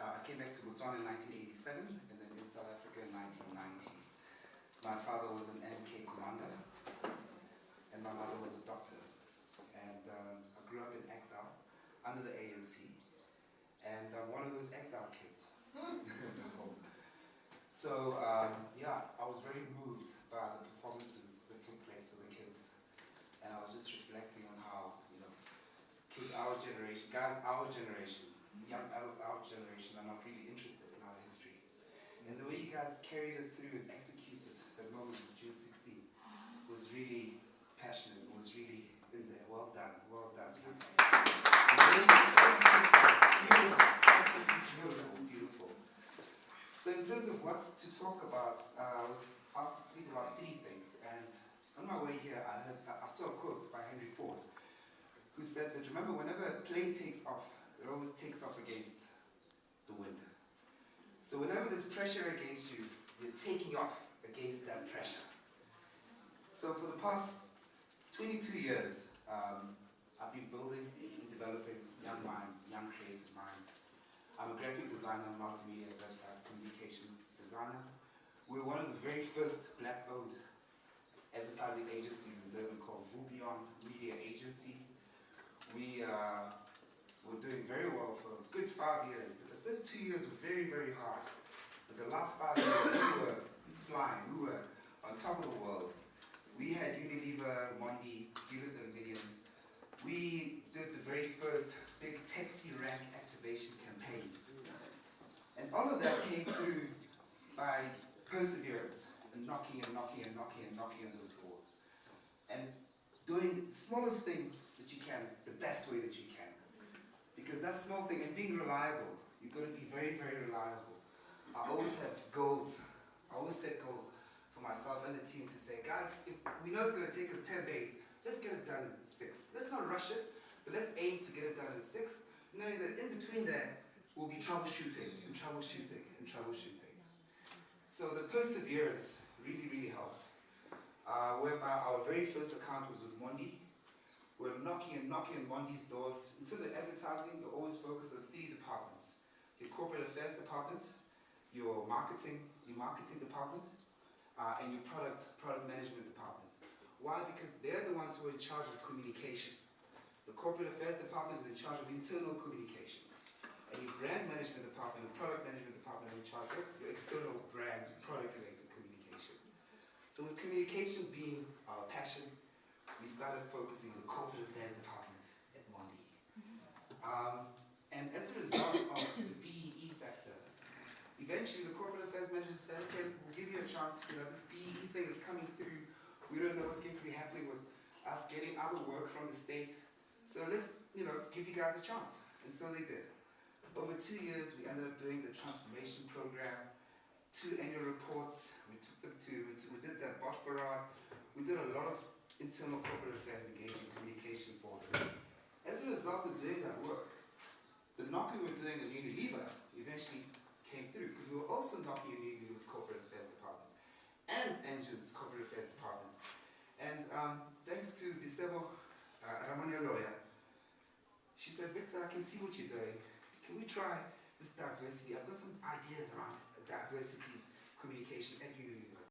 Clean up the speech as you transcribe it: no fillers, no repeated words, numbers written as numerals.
I came back to Botswana in 1987 and then in South Africa in 1990. My father was an MK commander and my mother was a doctor. And I grew up in exile under the ANC. And I'm one of those exile kids. So yeah, I was very moved by the performances that took place with the kids. And I was just reflecting on how, kids our generation, guys our generation, young adults our generation are not really interested in our history. And the way you guys carried it through and executed that moment of June 16 was really passionate, was really in there. Well done, well done. Beautiful, absolutely beautiful, beautiful. So in terms of what's to talk about, I was asked to speak about three things. And on my way here, I saw a quote by Henry Ford, who said that, remember, whenever a plane takes off, it always takes off against the wind. So whenever there's pressure against you, you're taking off against that pressure. So for the past 22 years, I've been building and developing young minds, young creative minds. I'm a graphic designer, multimedia, website, communication designer. We're one of the very first black-owned advertising agencies in Durban called Vubion Media Agency. We were doing very well for a good 5 years, but the first 2 years were very, very hard. But the last 5 years, we were flying, we were on top of the world. We had Unilever, Mondi, Hewlett and William. We did the very first big taxi rank activation campaigns. And all of that came through by perseverance and knocking and knocking and knocking and knocking on those doors. And doing the smallest things that you can, the best way that you can. Because that small thing, and being reliable, you've got to be very, very reliable. I always have goals. I always set goals for myself and the team to say, guys, if we know it's going to take us 10 days, let's get it done in 6. Let's not rush it, but let's aim to get it done in 6, knowing that in between there, we'll be troubleshooting and troubleshooting and troubleshooting. So the perseverance really, really helped. Whereby our very first account was with Mondi. We're knocking and knocking on Mondi's doors. In terms of advertising, you always focus on 3 departments. Your corporate affairs department, your marketing department, and your product management department. Why? Because they're the ones who are in charge of communication. The corporate affairs department is in charge of internal communication. And your brand management department and product management department are in charge of your external brand, product-related communication. So with communication being our passion, we started focusing on the corporate affairs department at Mondi. And as a result of the BEE factor, eventually the corporate affairs manager said, okay, we'll give you a chance, this BEE thing is coming through. We don't know what's going to be happening with us getting other work from the state. So let's, give you guys a chance. And so they did. Over 2 years, we ended up doing the transformation program, 2 annual reports. We took them we did that boss parade. We did a lot of internal corporate affairs engaging communication for them. As a result of doing that work, the knocking we were doing at Unilever eventually came through, because we were also knocking at Unilever's corporate affairs department and Engine's corporate affairs department. And thanks to Disebo Ramania lawyer, she said, Victor, I can see what you're doing. Can we try this diversity? I've got some ideas around diversity communication at Unilever.